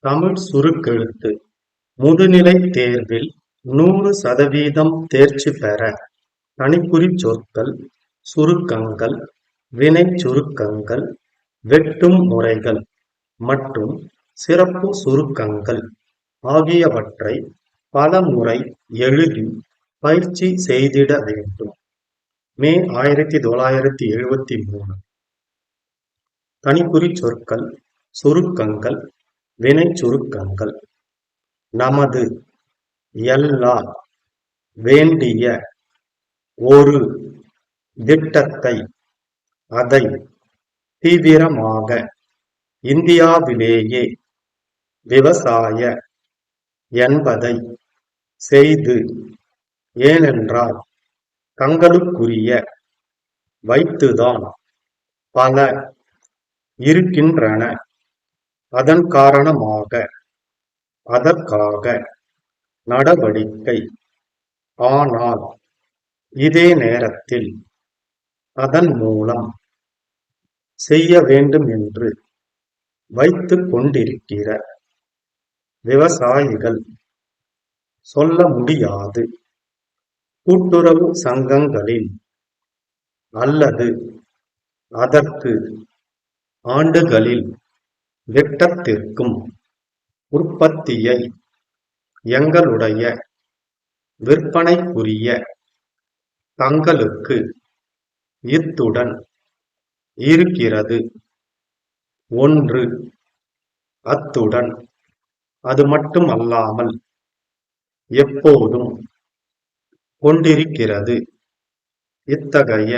தமிழ் சுருக்கெழுத்து முதுநிலைத் தேர்வில் 100% தேர்ச்சி பெற தனிக்குறிச் சொற்கள், சுருக்கங்கள், வினைச் சுருக்கங்கள், வெட்டும் முறைகள் மற்றும் சிறப்பு சுருக்கங்கள் ஆகியவற்றை பலமுறை எழுதி பயிற்சி செய்திட வேண்டும். மே 1973. தனிக்குறிச் சொற்கள், சுருக்கங்கள், வினைச் சுருக்கங்கள். நமது, எல்லா, வேண்டிய, ஒரு, திட்டத்தை, அதை, தீவிரமாக, இந்தியாவிலேயே, விவசாய, என்பதை, செய்து, ஏனென்றால், தங்களுக்குரிய, வைத்துதான், பல, இருக்கின்றன, அதன் காரணமாக, அதற்காக, நடவடிக்கை, ஆனால், இதே நேரத்தில், அதன் மூலம், செய்ய வேண்டும் என்று வைத்துக் கொண்டிருக்கிற, விவசாயிகள், சொல்ல முடியாது, கூட்டுறவு சங்கங்களில், அல்லது அதற்கு ஆண்டுகளில் திட்டத்திற்கும் உற்பத்தியை எங்களுடைய விற்பனைக்குரிய தங்களுக்கு இத்துடன் இருக்கிறது. ஒன்று, அத்துடன் அது மட்டும் அல்லாமல் எப்போதும் கொண்டிருக்கிறது. இத்தகைய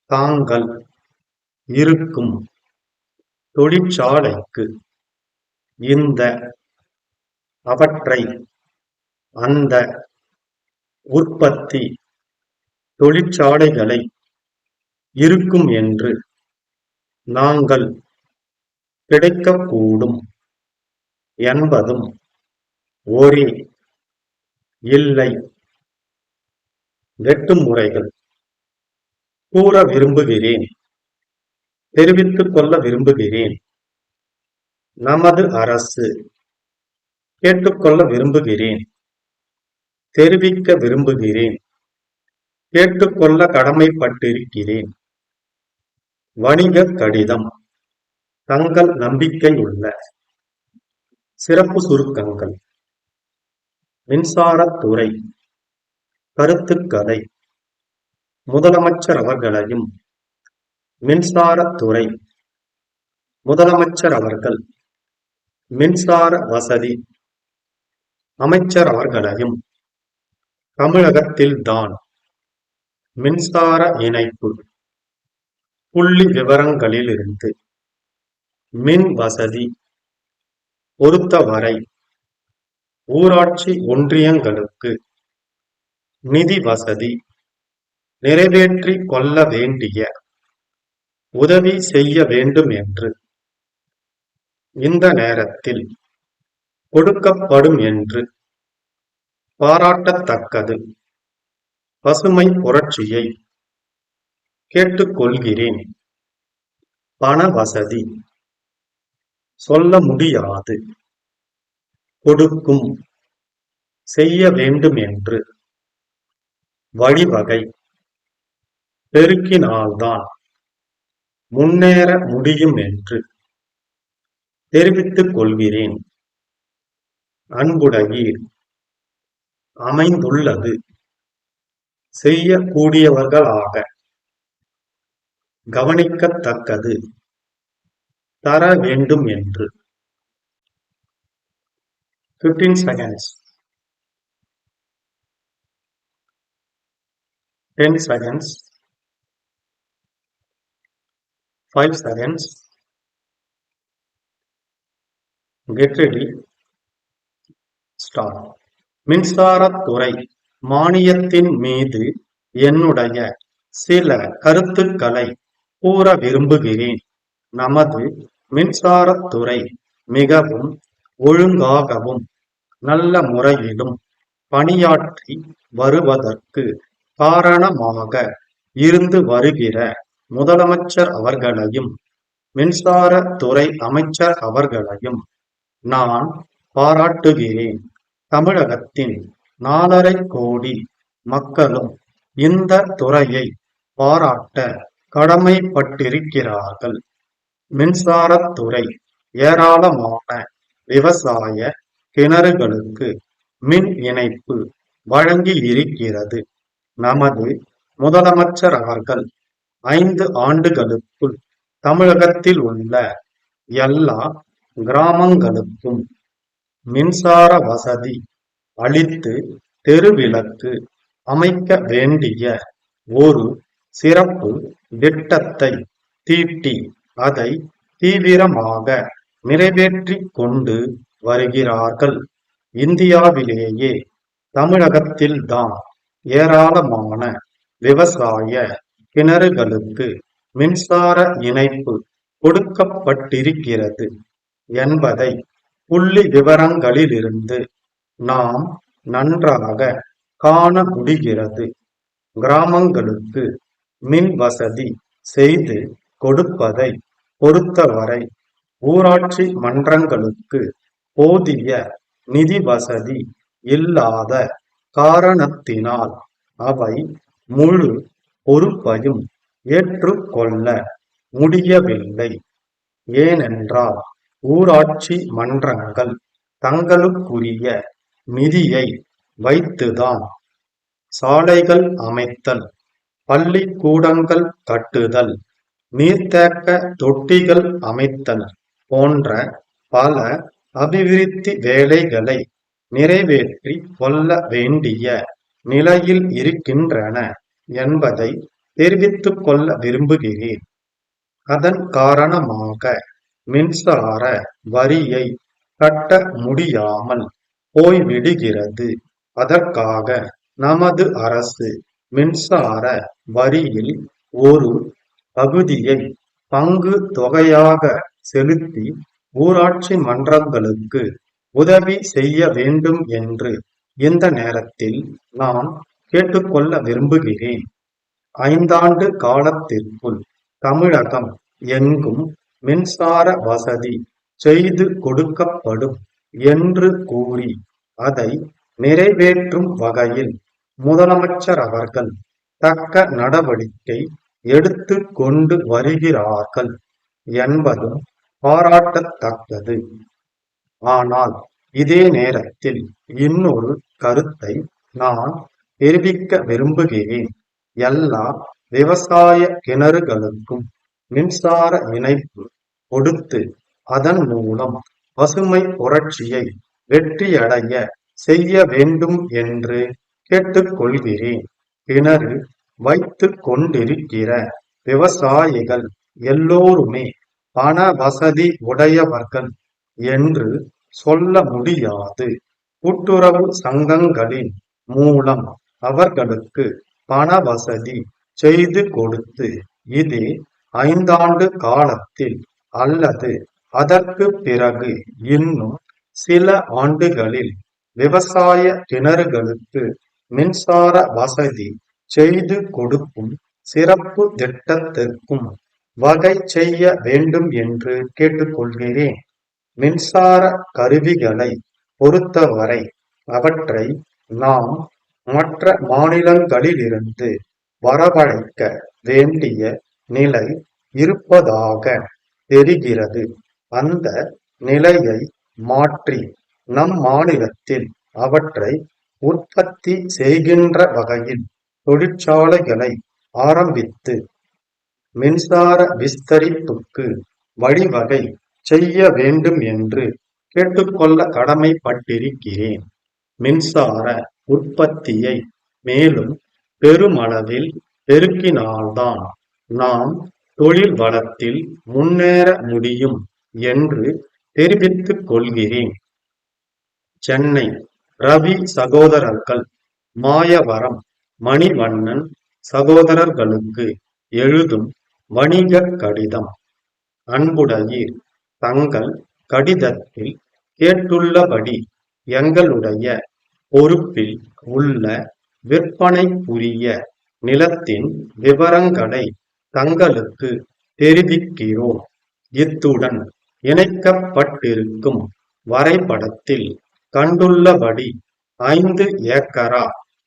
தாங்கள் இருக்கும் தொழிற்சாலைக்கு இந்த அவற்றை அந்த உற்பத்தி தொழிற்சாலைகளை இருக்கும் என்று நாங்கள் கிடைக்கக்கூடும் என்பதும் ஒரே. இல்லை. வெட்டும் முறைகள் கூற விரும்புகிறேன், தெரிவித்துக் கொள்ள விரும்புகிறேன். நமது அரசு, கேட்டுக்கொள்ள விரும்புகிறேன், தெரிவிக்க விரும்புகிறேன், கேட்டுக்கொள்ள கடமைப்பட்டிருக்கிறேன். வணிக கடிதம், தங்கள் நம்பிக்கையுள்ள. சிறப்பு சுருக்கங்கள். மின்சாரத்துறை, கருத்துக்கதை, முதலமைச்சர் அவர்களையும், மின்சாரத்துறை, முதலமைச்சர் அவர்கள், மின்சார வசதி அமைச்சர் அவர்களையும், தமிழகத்தில்தான் மின்சார இணைப்பு புள்ளி விவரங்களிலிருந்து மின் வசதி பொறுத்தவரை ஊராட்சி ஒன்றியங்களுக்கு நிதி வசதி நிறைவேற்றிக் கொள்ள வேண்டிய உதவி செய்ய வேண்டும் என்று இந்த நேரத்தில் கொடுக்கப்படும் என்று பாராட்டத்தக்கது. பசுமை புரட்சியை கேட்டுக்கொள்கிறேன். பண வசதி சொல்ல முடியாது, கொடுக்கும், செய்ய வேண்டும் என்று வழிவகை பெருக்கினால்தான் முன்னேற முடியும் என்று தெரிவித்துக் கொள்கிறேன். அன்புடையீர், அமைந்துள்ளது செய்யக்கூடியவர்களாக, கவனிக்கத்தக்கது தர வேண்டும் என்று. 15 seconds. 10 seconds. 5 seconds. Get ready. Start. மின்சாரத்துறை மானியத்தின் மீது என்னுடைய சில கருத்துக்களை கூற விரும்புகிறேன். நமது மின்சாரத்துறை மிகவும் ஒழுங்காகவும் நல்ல முறையிலும் பணியாற்றி வருவதற்கு காரணமாக இருந்து வருகிற முதலமைச்சர் அவர்களையும், மின்சாரத்துறை அமைச்சர் அவர்களையும் நான் பாராட்டுகிறேன். தமிழகத்தின் 4,50 கோடி மக்களும் இந்த துறையை பாராட்ட கடமைப்பட்டிருக்கிறார்கள். மின்சாரத்துறை ஏராளமான விவசாய கிணறுகளுக்கு மின் இணைப்பு வழங்கியிருக்கிறது. நமது முதலமைச்சர் அவர்கள் 5 ஆண்டுகளுக்குள் தமிழகத்தில் உள்ள எல்லா கிராமங்களுக்கும் மின்சார வசதி அளித்து தெருவிளக்கு அமைக்க வேண்டிய ஒரு சிறப்பு திட்டத்தை தீட்டி அதை தீவிரமாக நிறைவேற்றிக் கொண்டு வருகிறார்கள். இந்தியாவிலேயே தமிழகத்தில்தான் ஏராளமான விவசாய கிணறுகளுக்கு மின்சார இணைப்பு கொடுக்கப்பட்டிருக்கிறது என்பதை புள்ளி விவரங்களிலிருந்து நாம் நன்றாக காண முடிகிறது. கிராமங்களுக்கு மின் வசதி செய்து கொடுப்பதை பொறுத்தவரை ஊராட்சி மன்றங்களுக்கு போதிய நிதி வசதி இல்லாத காரணத்தினால் அவை முழு பொறுப்பையும் ஏற்றுக்கொள்ள முடியவில்லை. ஏனென்றால் ஊராட்சி மன்றங்கள் தங்களுக்குரிய நிதியை வைத்துதான் சாலைகள் அமைத்தல், பள்ளிக்கூடங்கள் கட்டுதல், நீர்த்தேக்க தொட்டிகள் அமைத்தல் போன்ற பல அபிவிருத்தி வேலைகளை நிறைவேற்றி கொள்ள வேண்டிய நிலையில் இருக்கின்றன என்பதை தெரிவித்துக் கொள்ள விரும்புகிறேன். அதன் காரணமாக மின்சார வரியை கட்ட முடியாமல் போய்விடுகிறது. அதற்காக நமது அரசு மின்சார வரியில் ஒரு பகுதியை பங்கு தொகையாக செலுத்தி ஊராட்சி மன்றங்களுக்கு உதவி செய்ய வேண்டும் என்று இந்த நேரத்தில் நான் கேட்டுக்கொள்ள விரும்புகிறேன். 5 ஆண்டு காலத்திற்குள் தமிழகம் எங்கும் மின்சார வசதி செய்து கொடுக்கப்படும் என்று கூறி அதை நிறைவேற்றும் வகையில் முதலமைச்சர் அவர்கள் தக்க நடவடிக்கை எடுத்துக் கொண்டு வருகிறார்கள் என்பதும் பாராட்டத்தக்கது. ஆனால் இதே நேரத்தில் இன்னொரு கருத்தை நான் தெரிவிக்க விரும்புகிறேன். எல்லா விவசாய கிணறுகளுக்கும் மின்சார இணைப்பு கொடுத்து அதன் மூலம் பசுமை புரட்சியை வெற்றியடைய செய்ய வேண்டும் என்று கேட்டுக்கொள்கிறேன். கிணறு வைத்துக் கொண்டிருக்கிற விவசாயிகள் எல்லோருமே பண வசதி உடையவர்கள் என்று சொல்ல முடியாது. கூட்டுறவு சங்கங்களின் மூலம் அவர்களுக்கு பண வசதி செய்து கொடுத்து இதே 5 ஆண்டு காலத்தில் அல்லது அதற்கு பிறகு இன்னும் சில ஆண்டுகளில் விவசாய கிணறுகளுக்கு மின்சார வசதி செய்து கொடுக்கும் சிறப்பு திட்டத்திற்கும் வகை செய்ய வேண்டும் என்று கேட்டுக்கொள்கிறேன். மின்சார கருவிகளை பொறுத்தவரை அவற்றை நாம் மற்ற மாநிலங்களிலிருந்து வரவழைக்க வேண்டிய நிலை இருப்பதாக தெரிகிறது. அந்த நிலையை மாற்றி நம் மாநிலத்தில் அவற்றை உற்பத்தி செய்கின்ற வகையில் தொழிற்சாலைகளை ஆரம்பித்து மின்சார விஸ்தரிப்புக்கு வழிவகை செய்ய வேண்டும் என்று கேட்டுக்கொள்ள கடமைப்பட்டிருக்கிறேன். மின்சார உற்பத்தியை மேலும் பெருமளவில் பெருக்கினால்தான் நாம் தொழில் வளத்தில் முன்னேற முடியும் என்று தெரிவித்துக் கொள்கிறேன். சென்னை ரவி சகோதரர்கள் மாயவரம் மணிவண்ணன் சகோதரர்களுக்கு எழுதும் வணிக கடிதம். அன்புடையீர், தங்கள் கடிதத்தில் கேட்டுள்ளபடி எங்களுடைய பொறுப்பில் உள்ள விற்பனைக்குரிய நிலத்தின் விவரங்களை தங்களுக்கு தெரிவிக்கிறோம். இத்துடன் இணைக்கப்பட்டிருக்கும் வரைபடத்தில் கண்டுள்ளபடி 5 ஏக்கரா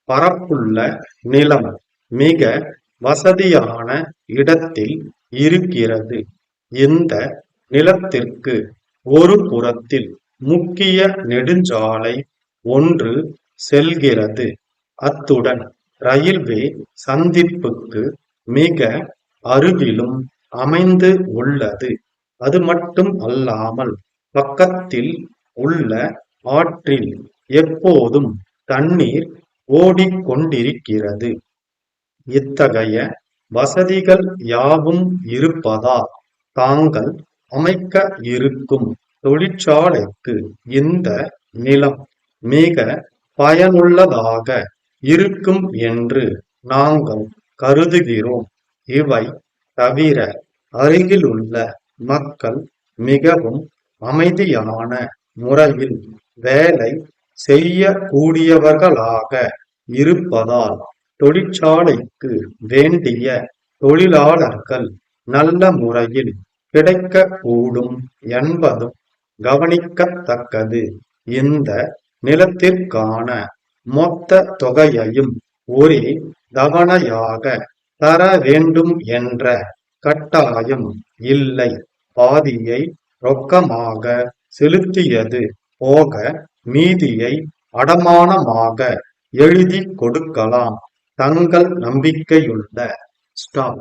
பரப்புள்ள நிலம் மிக வசதியான இடத்தில் இருக்கிறது. இந்த நிலத்திற்கு ஒரு புறத்தில் முக்கிய நெடுஞ்சாலை ஒன்று செல்கிறது. அத்துடன் ரயில்வே சந்திப்புக்கு மிக அருகிலும் அமைந்து உள்ளது. அது மட்டும் அல்லாமல் பக்கத்தில் உள்ள ஆற்றில் எப்போதும் தண்ணீர் ஓடிக்கொண்டிருக்கிறது. இத்தகைய வசதிகள் யாவும் இருப்பதால் தாங்கள் அமைக்க இருக்கும் தொழிற்சாலைக்கு இந்த நிலம் மிக பயனுள்ளதாக இருக்கும் என்று நாங்கள் கருதுகிறோம். இவை தவிர அருகிலுள்ள மக்கள் மிகவும் அமைதியான முறையில் வேலை செய்யக்கூடியவர்களாக இருப்பதால் தொழிற்சாலைக்கு வேண்டிய தொழிலாளர்கள் நல்ல முறையில் கிடைக்கக்கூடும் என்பதும் கவனிக்கத்தக்கது. இந்த நிலத்திற்கான மொத்த தொகையையும் ஒரே தவணையாக தர வேண்டும் என்ற கட்டாயம் இல்லை. பாதியை ரொக்கமாக செலுத்தியது போக மீதியை அடமானமாக எழுதிக் கொடுக்கலாம். தங்கள் நம்பிக்கையுள்ள ஸ்டார்.